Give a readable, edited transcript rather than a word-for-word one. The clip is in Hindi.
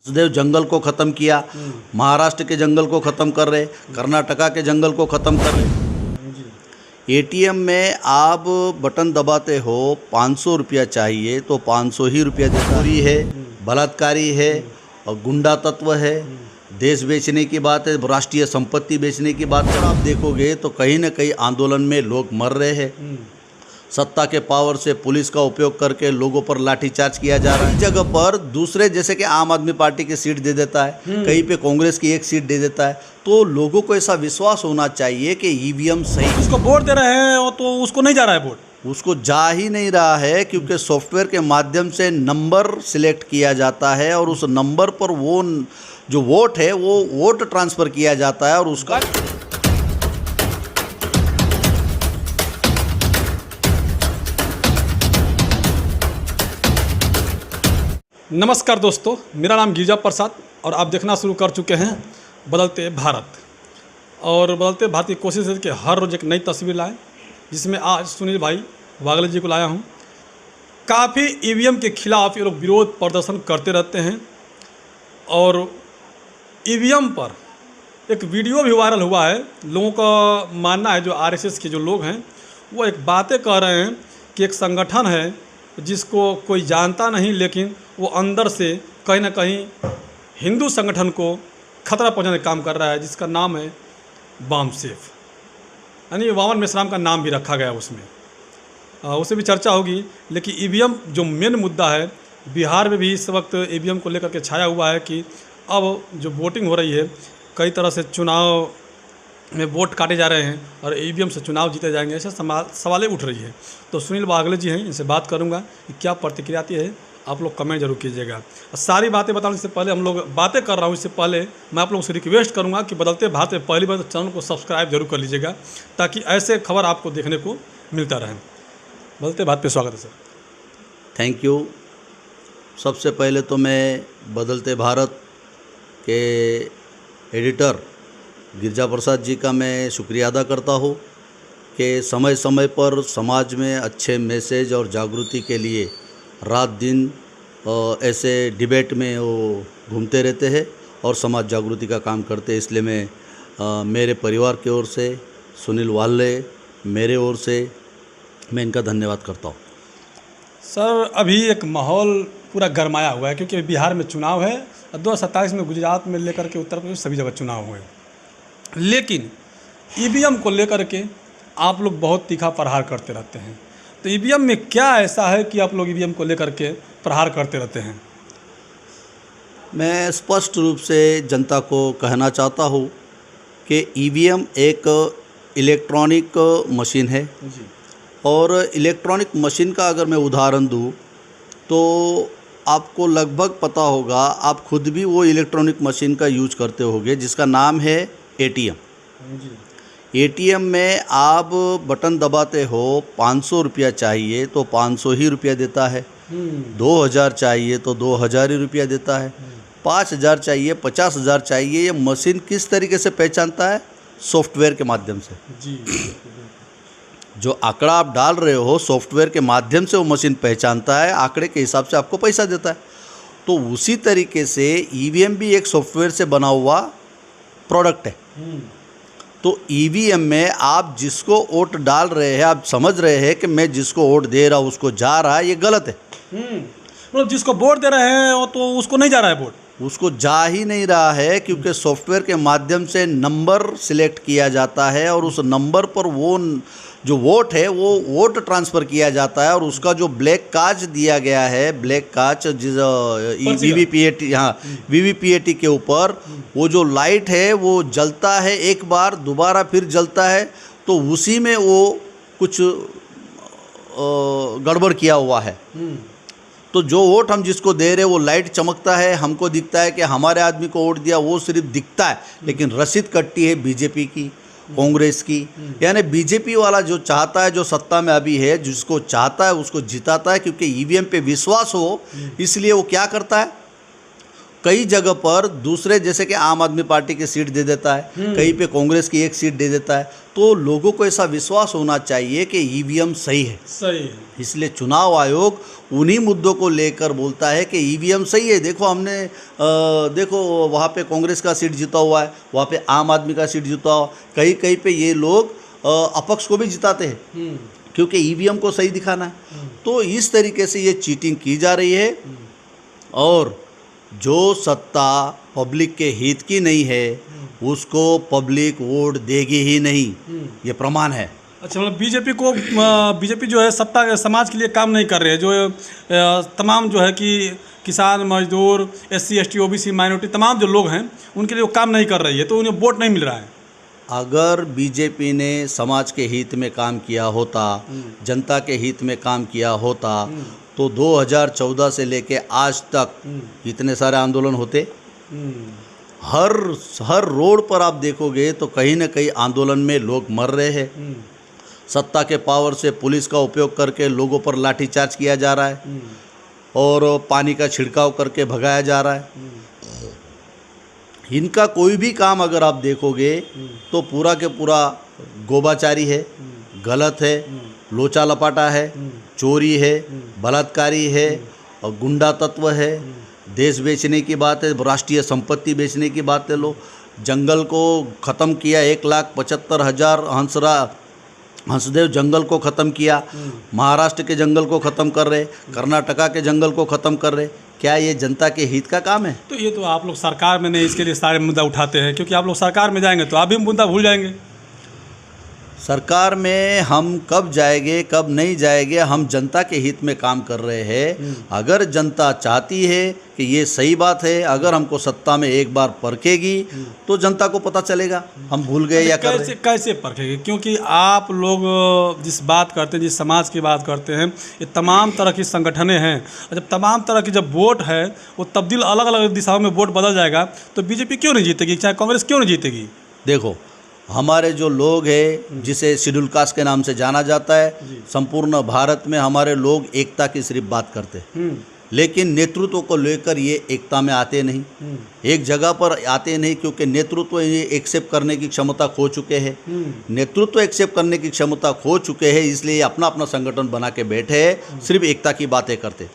सदैव जंगल को ख़त्म किया, महाराष्ट्र के जंगल को ख़त्म कर रहे, कर्नाटका के जंगल को ख़त्म कर रहे। एटीएम में आप बटन दबाते हो, 500 रुपया चाहिए तो 500 ही रुपया चोरी है, बलात्कारी है और गुंडा तत्व है, देश बेचने की बात है, राष्ट्रीय संपत्ति बेचने की बात है। आप देखोगे तो कहीं ना कहीं आंदोलन में लोग मर रहे हैं। सत्ता के पावर से पुलिस का उपयोग करके लोगों पर लाठीचार्ज किया जा रहा है। जगह पर दूसरे जैसे कि आम आदमी पार्टी की सीट दे देता है, कहीं पे कांग्रेस की एक सीट दे देता है, तो लोगों को ऐसा विश्वास होना चाहिए कि ईवीएम सही। उसको वोट दे रहे हैं तो उसको नहीं जा रहा है वोट, उसको जा ही नहीं रहा है, क्योंकि सॉफ्टवेयर के माध्यम से नंबर सिलेक्ट किया जाता है और उस नंबर पर वो जो वोट है वो वोट ट्रांसफ़र किया जाता है और उसका नमस्कार दोस्तों, मेरा नाम गिरिजा प्रसाद और आप देखना शुरू कर चुके हैं बदलते भारत। और बदलते भारत की कोशिश है कि हर रोज़ एक नई तस्वीर लाएं, जिसमें आज सुनील भाई वागले जी को लाया हूं। काफ़ी ईवीएम के खिलाफ ये लोग विरोध प्रदर्शन करते रहते हैं और ईवीएम पर एक वीडियो भी वायरल हुआ है। लोगों का मानना है, जो आरएसएस के जो लोग हैं वो एक बातें कह रहे हैं कि एक संगठन है जिसको कोई जानता नहीं, लेकिन वो अंदर से कहीं ना कहीं हिंदू संगठन को खतरा पहुंचाने का काम कर रहा है, जिसका नाम है बामसेफ, यानी वामन मेश्राम का नाम भी रखा गया उसमें। उससे भी चर्चा होगी। लेकिन ईवीएम जो मेन मुद्दा है, बिहार में भी इस वक्त ईवीएम को लेकर के छाया हुआ है कि अब जो वोटिंग हो रही है, कई तरह से चुनाव में वोट काटे जा रहे हैं और ईवीएम से चुनाव जीते जाएंगे, ऐसे सवालें उठ रही है। तो सुनील वागले जी हैं, इनसे बात करूंगा कि क्या प्रतिक्रिया आती है। आप लोग कमेंट जरूर कीजिएगा। सारी बातें बताने से पहले, हम लोग बातें कर रहा हूँ इससे पहले मैं आप लोगों से रिक्वेस्ट करूँगा कि बदलते भारत में पहली बार तो चैनल को सब्सक्राइब जरूर कर लीजिएगा, ताकि ऐसे खबर आपको देखने को मिलता रहे। बदलते भारत पे स्वागत है सर। Thank you. सबसे पहले तो मैं बदलते भारत के एडिटर गिरिजा प्रसाद जी का मैं शुक्रिया अदा करता हूँ कि समय समय पर समाज में अच्छे मैसेज और जागृति के लिए रात दिन ऐसे डिबेट में वो घूमते रहते हैं और समाज जागृति का काम करते हैं। इसलिए मैं मेरे परिवार की ओर से, सुनील वाले मेरे ओर से मैं इनका धन्यवाद करता हूँ। सर, अभी एक माहौल पूरा गरमाया हुआ है, क्योंकि बिहार में चुनाव है और 2027 में गुजरात में लेकर के उत्तर प्रदेश सभी जगह चुनाव हुए। लेकिन ईवीएम को लेकर के आप लोग बहुत तीखा प्रहार करते रहते हैं, तो ईवीएम में क्या ऐसा है कि आप लोग ईवीएम को लेकर के प्रहार करते रहते हैं? मैं स्पष्ट रूप से जनता को कहना चाहता हूँ कि ईवीएम एक इलेक्ट्रॉनिक मशीन है जी। और इलेक्ट्रॉनिक मशीन का अगर मैं उदाहरण दूँ तो आपको लगभग पता होगा, आप खुद भी वो इलेक्ट्रॉनिक मशीन का यूज करते होंगे, जिसका नाम है एटीएम। एटीएम में आप बटन दबाते हो, 500 रुपया चाहिए तो 500 ही रुपया देता है, 2000 चाहिए तो 2000 ही रुपया देता है, 5000 चाहिए 50,000 चाहिए। ये मशीन किस तरीके से पहचानता है? सॉफ्टवेयर के माध्यम से। जी। जो आंकड़ा आप डाल रहे हो, सॉफ्टवेयर के माध्यम से वो मशीन पहचानता है, आंकड़े के हिसाब से आपको पैसा देता है। तो उसी तरीके से ईवीएम भी एक सॉफ्टवेयर से बना हुआ प्रोडक्ट है। तो ईवीएम में आप जिसको वोट डाल रहे हैं, आप समझ रहे हैं कि मैं जिसको वोट दे रहा हूँ उसको जा रहा है, ये गलत है। मतलब जिसको वोट दे रहे हैं तो उसको नहीं जा रहा है वोट, उसको जा ही नहीं रहा है, क्योंकि सॉफ्टवेयर के माध्यम से नंबर सिलेक्ट किया जाता है और उस नंबर पर वो जो वोट है वो वोट ट्रांसफ़र किया जाता है और उसका जो ब्लैक कांच दिया गया है, ब्लैक कांच जिस वीवीपीएटी, हाँ, वीवीपीएटी के ऊपर वो जो लाइट है वो जलता है, एक बार दोबारा फिर जलता है, तो उसी में वो कुछ गड़बड़ किया हुआ है। तो जो वोट हम जिसको दे रहे हैं वो लाइट चमकता है, हमको दिखता है कि हमारे आदमी को वोट दिया, वो सिर्फ दिखता है, लेकिन रसीद कटती है बीजेपी की, कांग्रेस की। यानी बीजेपी वाला जो चाहता है, जो सत्ता में अभी है, जिसको चाहता है उसको जिताता है, क्योंकि ईवीएम पे विश्वास हो, इसलिए वो क्या करता है, कई जगह पर दूसरे जैसे कि आम आदमी पार्टी की सीट दे देता है, कहीं पे कांग्रेस की एक सीट दे देता है, तो लोगों को ऐसा विश्वास होना चाहिए कि ईवीएम सही है। सही है। इसलिए चुनाव आयोग उन्हीं मुद्दों को लेकर बोलता है कि ईवीएम सही है। देखो हमने देखो वहाँ पे कांग्रेस का सीट जीता हुआ है, वहाँ पे आम आदमी का सीट जीता हुआ, कहीं कहीं पे ये लोग अपक्ष को भी जिताते हैं क्योंकि ईवीएम को सही दिखाना है। तो इस तरीके से ये चीटिंग की जा रही है और जो सत्ता पब्लिक के हित की नहीं है उसको पब्लिक वोट देगी ही नहीं, ये प्रमाण है। अच्छा, मतलब बीजेपी जो है सत्ता समाज के लिए काम नहीं कर रहे हैं, जो तमाम जो है कि किसान, मजदूर, SC ST OBC माइनॉरिटी तमाम जो लोग हैं उनके लिए वो काम नहीं कर रही है, तो उन्हें वोट नहीं मिल रहा है। अगर बीजेपी ने समाज के हित में काम किया होता, जनता के हित में काम किया होता, तो 2014 से लेके आज तक इतने सारे आंदोलन होते। हर रोड पर आप देखोगे तो कहीं ना कहीं आंदोलन में लोग मर रहे हैं। सत्ता के पावर से पुलिस का उपयोग करके लोगों पर लाठीचार्ज किया जा रहा है और पानी का छिड़काव करके भगाया जा रहा है। इनका कोई भी काम अगर आप देखोगे तो पूरा के पूरा गोबाचारी है, गलत है, लोचा लपाटा है, चोरी है, बलात्कारी है और गुंडा तत्व है। देश बेचने की बात है, राष्ट्रीय संपत्ति बेचने की बात है। लो जंगल को ख़त्म किया, 1,75,000 हंसदेव जंगल को ख़त्म किया, महाराष्ट्र के जंगल को ख़त्म कर रहे, कर्नाटका के जंगल को ख़त्म कर रहे। क्या ये जनता के हित का काम है? तो ये तो आप लोग सरकार में नहीं इसके लिए सारे मुद्दा उठाते हैं, क्योंकि आप लोग सरकार में जाएंगे तो आप भी मुद्दा भूल जाएंगे। सरकार में हम कब जाएंगे कब नहीं जाएंगे, हम जनता के हित में काम कर रहे हैं। अगर जनता चाहती है कि ये सही बात है, अगर हमको सत्ता में एक बार परखेगी तो जनता को पता चलेगा हम भूल गए या कर रहे। कैसे परखेगी? क्योंकि आप लोग जिस बात करते हैं, जिस समाज की बात करते हैं, ये तमाम तरह की संगठनें हैं। जब तमाम तरह की जब वोट है वो तब्दील अलग अलग दिशाओं में वोट बदल जाएगा, तो बीजेपी क्यों नहीं जीतेगी, चाहे कांग्रेस क्यों नहीं जीतेगी? देखो हमारे जो लोग हैं, जिसे शेड्यूल कास्ट के नाम से जाना जाता है, संपूर्ण भारत में हमारे लोग एकता की सिर्फ बात करते हैं, लेकिन नेतृत्व को लेकर ये एकता में आते नहीं, एक जगह पर आते नहीं, क्योंकि नेतृत्व ये एक्सेप्ट करने की क्षमता खो चुके हैं। नेतृत्व एक्सेप्ट करने की क्षमता खो चुके हैं, इसलिए अपना अपना संगठन बना के बैठे हैं, सिर्फ एकता की बातें करते।